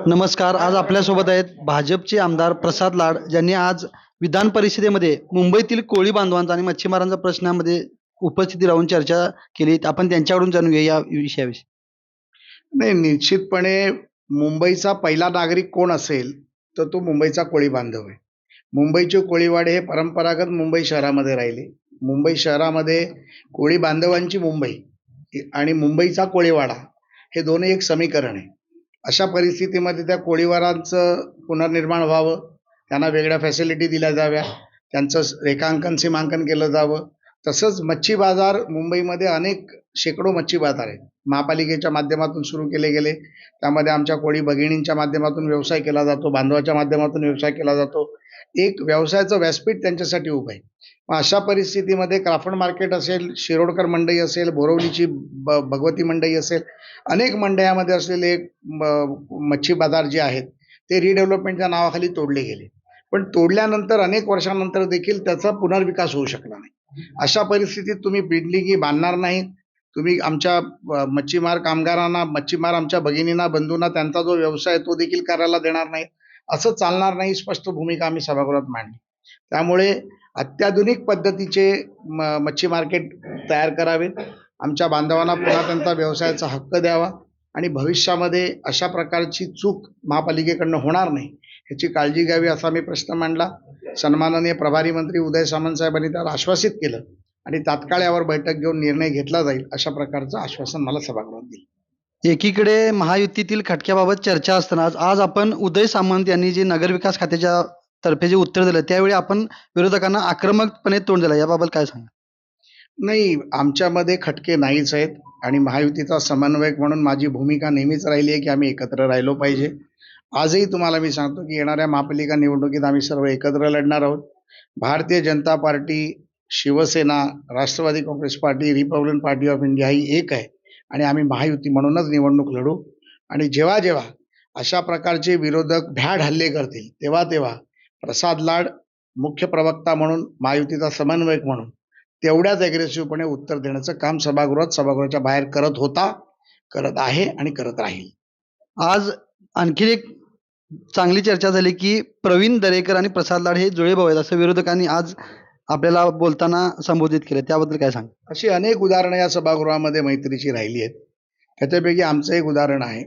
नमस्कार. आज आपल्यासोबत आहेत भाजपचे आमदार प्रसाद लाड, ज्यांनी आज विधान परिषदेमध्ये मुंबईतील कोळी बांधवांचा आणि मच्छीमारांच्या प्रश्नामध्ये उपस्थिती राहून चर्चा केली. आपण त्यांच्याकडून जाणून घेऊया या विषयाविषयी. नाही, निश्चितपणे मुंबईचा पहिला नागरिक कोण असेल, तर तो मुंबईचा कोळी बांधव आहे. मुंबईचे कोळीवाडे हे परंपरागत मुंबई शहरामध्ये राहिले. मुंबई शहरामध्ये कोळी बांधवांची मुंबई आणि मुंबईचा कोळीवाडा हे दोन्ही एक समीकरण आहे. अशा परिस्थितीमध्ये त्या कोळीवारांचं पुनर्निर्माण व्हावं, त्यांना वेगळ्या फॅसिलिटी दिल्या जाव्या, त्यांचं रेखांकन सीमांकन केलं जावं. तसंच मच्छी बाजार मुंबईमध्ये अनेक शेकडो मच्छी बाजार आहेत. महापालिकेच्या माध्यमातून सुरू केले गेले. त्यामध्ये आमच्या कोळी भगिनींच्या माध्यमातून व्यवसाय केला जातो, बांधवाच्या माध्यमातून व्यवसाय केला जातो. एक व्यवसायाचं व्यासपीठ त्यांच्यासाठी उभं आहे. मग अशा परिस्थितीमध्ये क्राफ्ट मार्केट असेल, शिरोडकर मंडई असेल, बोरवलीची भगवती मंडई असेल, अनेक मंडयामध्ये असलेले मच्छी बाजार जे आहेत ते रिडेव्हलपमेंटच्या नावाखाली तोडले गेले. पण तोडल्यानंतर अनेक वर्षांनंतर देखील त्याचा पुनर्विकास होऊ शकला नाही. अशा परिस्थितीत तुम्ही बिल्डिंगी बांधणार नाहीत, तुम्ही आमच्या मच्छीमार कामगारांना, मच्छीमार आमच्या भगिनींना, बंधूंना त्यांचा जो व्यवसाय तो देखील करायला देणार नाही. असं चालणार नाही, स्पष्ट भूमिका आम्ही सभागृहात मांडली. त्यामुळे अत्याधुनिक पद्धतीचे मच्छी मार्केट तयार करावेत, आमच्या बांधवांना पुन्हा त्यांचा व्यवसायाचा हक्क द्यावा आणि भविष्यामध्ये अशा प्रकारची चूक महापालिकेकडनं होणार नाही ह्याची काळजी घ्यावी असा मी प्रश्न मांडला. सन्माननीय प्रभारी मंत्री उदय सामंत साहेबांनी त्याला आश्वासित केलं आणि तात्काळ यावर बैठक घेऊन निर्णय घेतला जाईल अशा प्रकारचं आश्वासन मला सभागृहात दिलं. एकीकडे महायुतीतील खटक्याबाबत चर्चा असताना आज आपण उदय सामंत यांनी जे नगरविकास खात्याच्या तर्फे जे उत्तर दिलं, त्यावेळी आपण विरोधकांना आक्रमकपणे तोंड दिलं. याबाबत काय सांगा? नाही, आमच्यामध्ये खटके नाहीच आहेत आणि महायुतीचा समन्वयक म्हणून माझी भूमिका नेहमीच राहिली आहे की आम्ही एकत्र राहिलो पाहिजे. आजही तुम्हाला मी सांगतो की येणाऱ्या महापालिका निवडणुकीत आम्ही सर्व एकत्र लढणार आहोत. Bharatiya Janata party, Shiv Sena, Rashtrawadi Congress party, Republican party of India ही एक आहे आणि आम्ही महायुती म्हणूनच निवडणूक लढू. आणि जेव्हा जेव्हा अशा प्रकारचे विरोधक भ्याड हल्ले करतील तेव्हा तेव्हा प्रसाद लाड मुख्य प्रवक्ता म्हणून, महायुतीचा समन्वयक म्हणून तेवढ्याच ॲग्रेसिव्हपणे उत्तर देण्याचं काम सभागृहाच्या बाहेर करत होता, करत आहे आणि करत राहील. आज आणखी एक चांगली चर्चा झाली की प्रवीण दरेकर आणि प्रसाद लाड हे जुळे भाऊ आहेत, असं विरोधकांनी आज आपल्याला बोलताना संबोधित केलं. त्याबद्दल काय सांग? अशी अनेक उदाहरणं या सभागृहामध्ये मैत्रीची राहिली आहेत. त्याच्यापैकी आमचं एक उदाहरण आहे.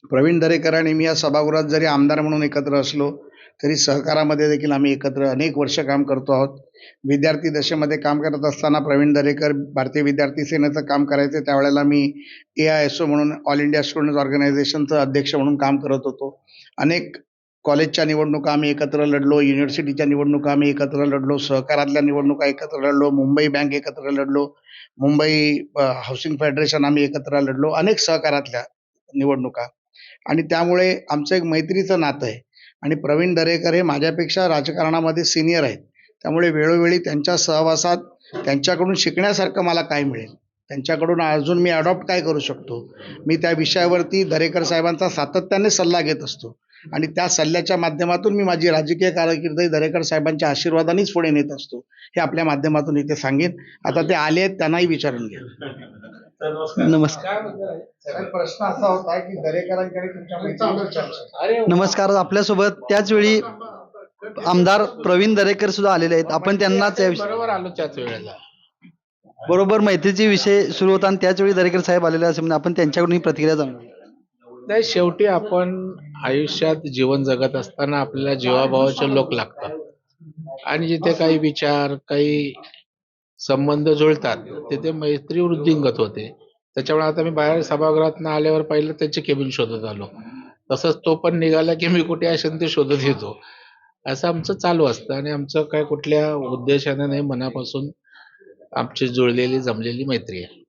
प्रवीण दरेकर आणि मी या सभागृहात जरी आमदार म्हणून एकत्र असलो तरी सहकारामध्ये देखील आम्ही एकत्र अनेक वर्ष काम करतो आहोत. विद्यार्थी दशेमध्ये काम करत असताना प्रवीण दरेकर भारतीय विद्यार्थी सेनेचं काम करायचे. त्यावेळेला मी AISO म्हणून ऑल इंडिया स्टुडंट्स ऑर्गनायझेशनचं अध्यक्ष म्हणून काम करत होतो. अनेक कॉलेजच्या निवडणुका आम्ही एकत्र लढलो, युनिव्हर्सिटीच्या निवडणुका आम्ही एकत्र लढलो, सहकारातल्या निवडणुका एकत्र लढलो, मुंबई बँक एकत्र लढलो, मुंबई हाऊसिंग फेडरेशन आम्ही एकत्र लढलो, अनेक सहकारातल्या निवडणुका. आणि त्यामुळे आमचं एक मैत्रीचं नातं आहे. आणि प्रवीण दरेकर हे माझ्यापेक्षा राजकारणामध्ये सिनियर आहेत. त्यामुळे वेळोवेळी त्यांच्या सहवासात त्यांच्याकडून शिकण्यासारखं मला काय मिळेल, त्यांच्याकडून अजून मी अडॉप्ट काय करू शकतो, मी त्या विषयावरती दरेकर साहेबांचा सातत्याने सल्ला घेत असतो आणि त्या सल्ल्याच्या माध्यमातून मी माझी राजकीय कारकीर्द दरेकर साहेबांच्या आशीर्वादानेच पुढे नेत असतो. हे आपल्या माध्यमातून इथे सांगेन. आता ते आले आहेत, त्यांनाही विचारून घ्या. नमस्कार. प्रश्न असा होता की दरेकरांकडे तुमच्याकडे नमस्कार. आपल्यासोबत त्याचवेळी आमदार प्रवीण दरेकर सुद्धा आलेले आहेत. आपण त्यांनाच बरोबर आलो त्याच वेळेला. बरोबर मैत्रीचे विषय सुरू होता आणि त्याच वेळी दरेकर साहेब आलेले असे आपण त्यांच्याकडून ही प्रतिक्रिया जाणून घेऊ. नाही, शेवटी आपण आयुष्यात जीवन जगत असताना आपल्याला जीवाभावाचे लोक लागतात आणि जिथे काही विचार, काही संबंध जुळतात तिथे मैत्री वृद्धिंगत होते. त्याच्यामुळे आता मी बाहेर सभागृहात आल्यावर पहिलं त्याचे केबिन शोधत आलो. तसंच तो पण निघाला की मी कुठे असेल ते शोधत येतो. असं आमचं चालू असतं आणि आमचं काय कुठल्या उद्देशाने नाही, मनापासून आमची जुळलेली जमलेली मैत्री आहे.